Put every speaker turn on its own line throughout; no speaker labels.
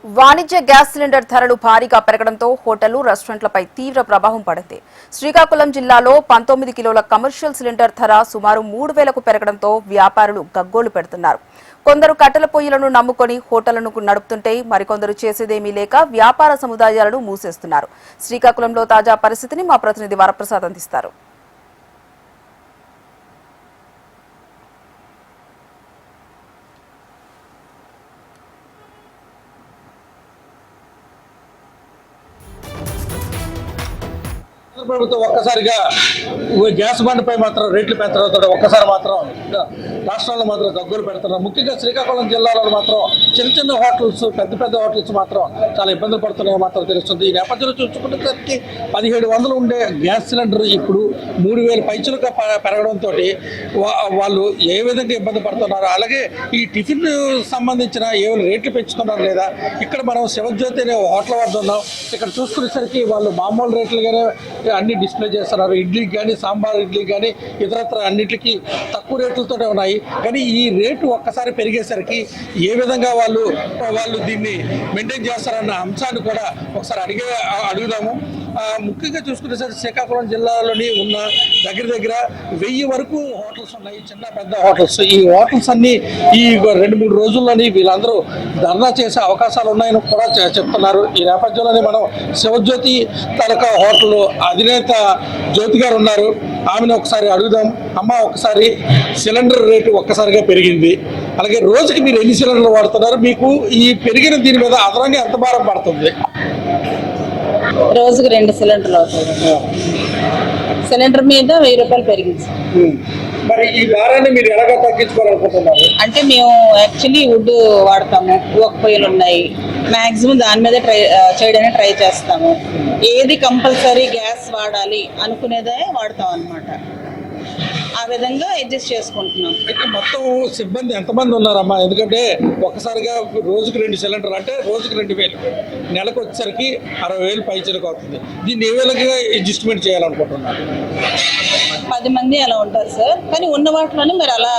వాణిజ్య gas cylinder ధరలు భారీగా పెరగడంతో హోటళ్లు రెస్టారెంట్లపై తీవ్ర ప్రభావం పడింది. శ్రీకాకుళం జిల్లాలో 19 కిలోల కమర్షియల్ సిలిండర్ ధర సుమారు 3,000కు పెరగడంతో వ్యాపారులు గగ్గోలు పెడుతున్నారు. కొందరు కట్టెల పొయ్యిలను నమ్ముకొని హోటళ్లను నడుపుతుంటే మరికొందరు చేసేదేమీ లేక వ్యాపార సముదాయాలను మూసేస్తున్నారు. శ్రీకాకుళంలో తాజా పరిస్థితిని మా ప్రతినిధి వరప్రసాద్ అందిస్తారు.
ప్రభుత్వం ఒక్కసారిగా గ్యాస్ బండ్పై మాత్రం రేట్లు పెంచడంతో ఒక్కసారి మాత్రం రాష్ట్రాల్లో మాత్రం గగ్గోలు పెడుతున్నారు. ముఖ్యంగా శ్రీకాకుళం జిల్లాలో మాత్రం చిన్న చిన్న హోటల్స్ పెద్ద హోటల్స్ మాత్రం చాలా ఇబ్బందులు పడుతున్నాయో మాత్రం తెలుస్తుంది. ఈ నేపథ్యంలో చూసుకునేసరికి 1700 ఉండే గ్యాస్ సిలిండర్ ఇప్పుడు 3000 పైచులుగా పెరగడంతో వాళ్ళు ఏ విధంగా ఇబ్బంది పడుతున్నారు, అలాగే ఈ టిఫిన్ సంబంధించిన ఏమైనా రేట్లు పెంచుతున్నారు లేదా. ఇక్కడ మనం శివజ్యోతి అనే హోటల్ వద్ద ఉన్నాం. ఇక్కడ చూసుకునేసరికి వాళ్ళు మామూలు రేట్లుగానే అన్ని డిస్ప్లే చేస్తున్నారు. ఇడ్లీకి కానీ సాంబార్ ఇడ్లీకి కానీ ఇతరత్ర అన్నింటికి తక్కువ రేట్లతోనే ఉన్నాయి. కానీ ఈ రేటు ఒక్కసారి పెరిగేసరికి ఏ విధంగా వాళ్ళు దీన్ని మెయింటైన్ చేస్తారన్న అంశాన్ని కూడా ఒకసారి అడుగుదాము. ముఖ్యంగా చూసుకునేసరికి శ్రీకాకుళం జిల్లాలోని ఉన్న దగ్గర 1000 వరకు హోటల్స్ ఉన్నాయి, చిన్న పెద్ద హోటల్స్. ఈ హోటల్స్ అన్ని ఈ 2-3 రోజుల్లోని వీళ్ళందరూ ధర్నా చేసే అవకాశాలు ఉన్నాయని కూడా చెప్తున్నారు. ఈ నేపథ్యంలోనే మనం శివజ్యోతి తాలూకా హోటల్ అధినేత జ్యోతి గారు ఉన్నారు. ఆమెను ఒకసారి అడుగుదాం. అమ్మ, ఒకసారి సిలిండర్ రేటు ఒక్కసారిగా పెరిగింది, అలాగే రోజుకి మీరు ఎన్ని సిలిండర్లు వాడుతున్నారు, మీకు ఈ పెరిగిన దీని మీద అదనంగా ఎంత భారం పడుతుంది?
రోజుకి 2 సిలిండర్లు అవుతుంది. సిలిండర్ మీద 1000 రూపాయలు పెరిగింది.
మరి ఈ భారాన్ని మీరు ఎలాగ తగ్గించుకోవాలనుకుంటున్నారు?
అంటే మేము యాక్చువల్లీ వుడ్ వాడతాము, ఒక పొయ్యిలు ఉన్నాయి, మ్యాక్సిమం దాని మీద చేయడానికి ట్రై చేస్తాము. ఏది కంపల్సరీ గ్యాస్ వాడాలి అనుకునేదే వాడతాం అన్నమాట. ఆ విధంగా అడ్జస్ట్ చేసుకుంటున్నాం.
అయితే మొత్తం సిబ్బంది ఎంతమంది ఉన్నారమ్మా? ఎందుకంటే ఒక్కసారిగా రోజుకి 2 సిలిండర్లు అంటే రోజుకి 2000, నెలకు వచ్చేసరికి 60,000 పైచలకు అవుతుంది. దీన్ని ఏ విధంగా అడ్జస్ట్మెంట్ చేయాలనుకుంటున్నారు?
10 మంది అలా ఉంటారు సార్, కానీ ఉన్న వాటిలోనే మీరు అలా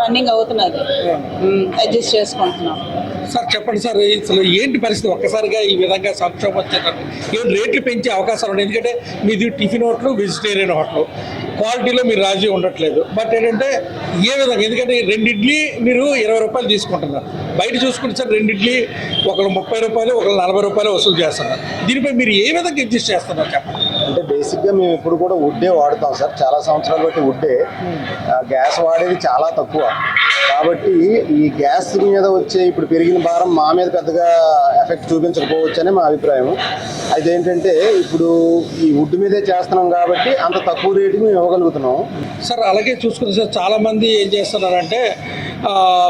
రన్నింగ్ అవుతున్నది, అడ్జస్ట్ చేసుకుంటున్నాం.
సార్ చెప్పండి సార్, అసలు ఏంటి పరిస్థితి? ఒక్కసారిగా ఈ విధంగా సంక్షోభం వచ్చేటప్పుడు ఏం రేట్లు పెంచే అవకాశాలు ఉన్నాయి? ఎందుకంటే మీది టిఫిన్ హోటల్, వెజిటేరియన్ హోటల్, క్వాలిటీలో మీరు రాజీ ఉండట్లేదు. బట్ ఏంటంటే ఏ విధంగా, ఎందుకంటే 2 ఇడ్లీ మీరు 20 రూపాయలు తీసుకుంటున్నారు, బయట చూసుకుంటే సార్ 2 ఇడ్లీ ఒకరు 30 రూపాయలు, ఒకరు 40 రూపాయలు వసూలు చేస్తున్నారు. దీనిపై మీరు ఏ విధంగా అడ్జస్ట్ చేస్తున్నారు చెప్పండి.
అంటే బేసిక్గా మేము ఇప్పుడు కూడా వుడ్డే వాడుతాం సార్, చాలా సంవత్సరాలు బట్టి వుడ్డే. గ్యాస్ వాడేది చాలా తక్కువ కాబట్టి ఈ గ్యాస్ మీద వచ్చే ఇప్పుడు పెరిగిన భారం మా మీద పెద్దగా ఎఫెక్ట్ చూపించకపోవచ్చు అని మా అభిప్రాయం. అయితే ఏంటంటే ఇప్పుడు ఈ వుడ్ మీదే చేస్తున్నాం కాబట్టి అంత తక్కువ రేటుకి మేము ఇవ్వగలుగుతున్నాం
సార్. అలాగే చూసుకుంటే సార్ చాలామంది ఏం చేస్తున్నారంటే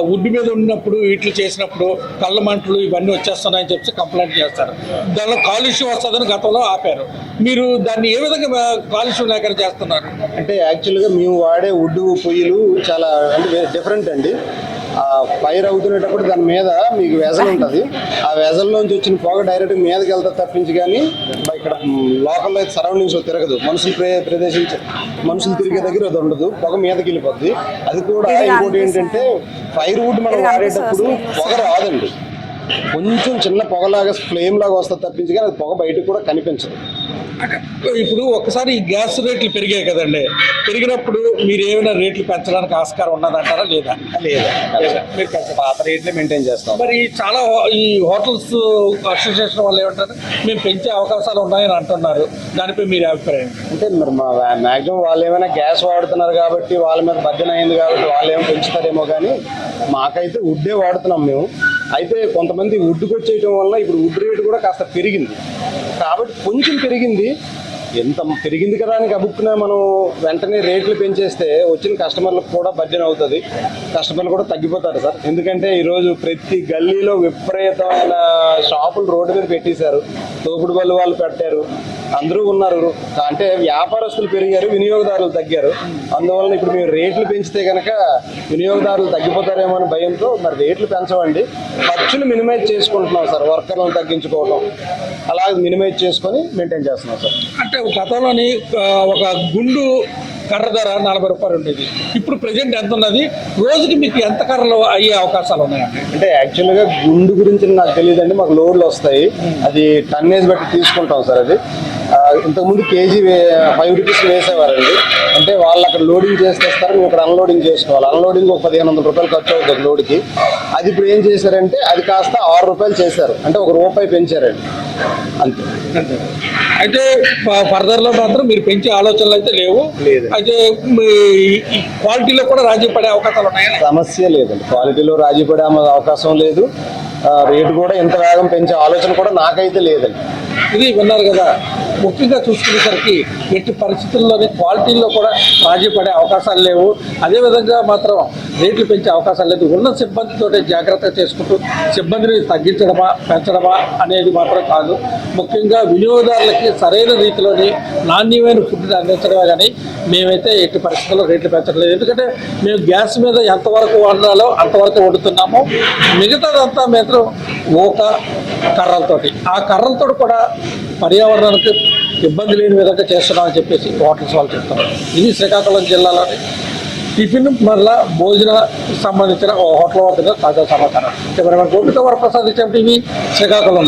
వుడ్ మీద ఉన్నప్పుడు వీటిని చేసినప్పుడు కళ్ళ మంటలు ఇవన్నీ వచ్చేస్తున్నాయని చెప్పి కంప్లైంట్ చేస్తారు. దానిలో కాలుష్యం వస్తుందని గతంలో ఆపారు. మీరు దాన్ని ఏ విధంగా కాలుష్యం లేకుండా చేస్తున్నారు?
అంటే యాక్చువల్గా మేము వాడే వుడ్ పొయ్యిలు చాలా అంటే డిఫరెంట్ అండి. ఫైర్ అవుతున్నప్పుడు దాని మీద మీకు వెజల్ ఉంటుంది, ఆ వెజల్లోంచి వచ్చిన పొగ డైరెక్ట్ మీదకి వెళ్తా తప్పించి కానీ ఇక్కడ లోకల్లో అయితే సరౌండింగ్స్ తిరగదు. మనుషులు తిరిగే దగ్గర అది ఉండదు, పొగ మీదకి వెళ్ళిపోద్ది. అది కూడా ఇంకోటి ఏంటంటే ఫైర్ వుడ్ మనం వాడేటప్పుడు పొగ రాదండి, కొంచెం చిన్న పొగలాగా ఫ్లేమ్ లాగా వస్తుంది తప్పించి కానీ అది పొగ బయటకు కూడా కనిపించదు.
ఇప్పుడు ఒకసారి ఈ గ్యాస్ రేట్లు పెరిగాయి కదండి, పెరిగినప్పుడు మీరు ఏమైనా రేట్లు పెంచడానికి ఆస్కారం ఉన్నదంటారా లేదా?
లేదా మీరు పాత రేట్లే మెయింటైన్ చేస్తాం.
మరి చాలా ఈ హోటల్స్ అసోసియేషన్ వాళ్ళు ఏమంటారు, మేము పెంచే అవకాశాలు ఉన్నాయని అంటున్నారు. దానిపై మీరు అభిప్రాయం?
అంటే మరి మ్యాక్సిమం వాళ్ళు ఏమైనా గ్యాస్ వాడుతున్నారు కాబట్టి వాళ్ళ మీద బర్డెన్ అయింది కాబట్టి వాళ్ళు ఏమో పెంచుతారేమో, కానీ మాకైతే వుడ్డే వాడుతున్నాం మేము. అయితే కొంతమంది వుడ్కి వచ్చేయటం వల్ల ఇప్పుడు వుడ్ రేటు కూడా కాస్త పెరిగింది కాబట్టి కొంచెం పెరిగింది. ఎంత పెరిగింది కదా అని అబుక్కునే మనం వెంటనే రేట్లు పెంచేస్తే వచ్చిన కస్టమర్లకు కూడా బర్డెన్ అవుతుంది, కస్టమర్లు కూడా తగ్గిపోతారు సార్. ఎందుకంటే ఈరోజు ప్రతి గల్లీలో విపరీతమైన షాపులు రోడ్డు మీద పెట్టేశారు, తోపుడు బళ్ళు వాళ్ళు పెట్టారు, అందరూ ఉన్నారు. అంటే వ్యాపారస్తులు పెరిగారు, వినియోగదారులు తగ్గారు. అందువలన ఇప్పుడు మేము రేట్లు పెంచితే కనుక వినియోగదారులు తగ్గిపోతారేమో అని భయంతో మరి రేట్లు పెంచవండి, ఖర్చులు మినిమైజ్ చేసుకుంటున్నాం సార్. వర్కర్లను తగ్గించుకోవడం అలాగే మినిమైజ్ చేసుకొని మెయింటైన్ చేస్తున్నాం సార్.
అంటే గతంలోని ఒక గుండు కర్ర ధర 40 రూపాయలు ఉండేది. ఇప్పుడు ప్రజెంట్ ఎంత ఉన్నది? రోజుకి మీకు ఎంత కర్రలు అయ్యే అవకాశాలు ఉన్నాయండి?
అంటే యాక్చువల్గా గుండు గురించి నాకు తెలియదండి. మాకు లోడ్లు వస్తాయి, అది టన్నేజ్ బట్టి తీసుకుంటాం సార్. అది ఇంతకుముందు కేజీ 5 రూపీస్ వేసేవారండి. అంటే వాళ్ళు అక్కడ లోడింగ్ చేసేస్తారు, మేము ఇక్కడ అన్లోడింగ్ చేసుకోవాలి. అన్లోడింగ్ ఒక 1500 రూపాయలు ఖర్చు అవుతుంది లోడ్కి. అది ఇప్పుడు ఏం చేశారంటే అది కాస్త 6 రూపాయలు చేశారు, అంటే ₹1 పెంచారండి అంతే.
అయితే ఫర్దర్ లో మాత్రం మీరు పెంచే ఆలోచనలు అయితే లేవు.
లేదు.
అయితే మీ క్వాలిటీలో కూడా రాజీ పడే అవకాశాలు ఉన్నాయా?
సమస్య లేదండి, క్వాలిటీలో రాజీ పడే అవకాశం లేదు. రేటు కూడా ఇంత వేగం పెంచే ఆలోచన కూడా నాకైతే లేదండి.
ఇది విన్నారు కదా, ముఖ్యంగా చూసుకునేసరికి ఎట్టి పరిస్థితుల్లోనే క్వాలిటీలో కూడా రాజీ పడే అవకాశాలు లేవు. అదేవిధంగా మాత్రం రేట్లు పెంచే అవకాశాలు లేదు. ఉన్న సిబ్బందితో జాగ్రత్త చేసుకుంటూ సిబ్బందిని తగ్గించడమా పెంచడమా అనేది మాత్రం కాదు. ముఖ్యంగా వినియోగదారులకి సరైన రీతిలోని నాణ్యమైన ఫుడ్ని అందించడమే కానీ మేమైతే ఎట్టి పరిస్థితుల్లో రేట్లు పెంచట్లేదు. ఎందుకంటే మేము గ్యాస్ మీద ఎంతవరకు వండాలో అంతవరకు వండుతున్నాము. మిగతాదంతా మాత్రం ఊక కర్రలతోటి, ఆ కర్రలతో కూడా పర్యావరణానికి ఇబ్బంది లేని విధంగా చేస్తున్నామని చెప్పేసి హోటల్స్ వాళ్ళు చెప్తున్నారు. ఇది శ్రీకాకుళం జిల్లాలోని టిఫిన్ మళ్ళా భోజన సంబంధించిన హోటల్ వద్ద తాజా సమాచారం. వరప్రసాద్ టీవీ శ్రీకాకుళం.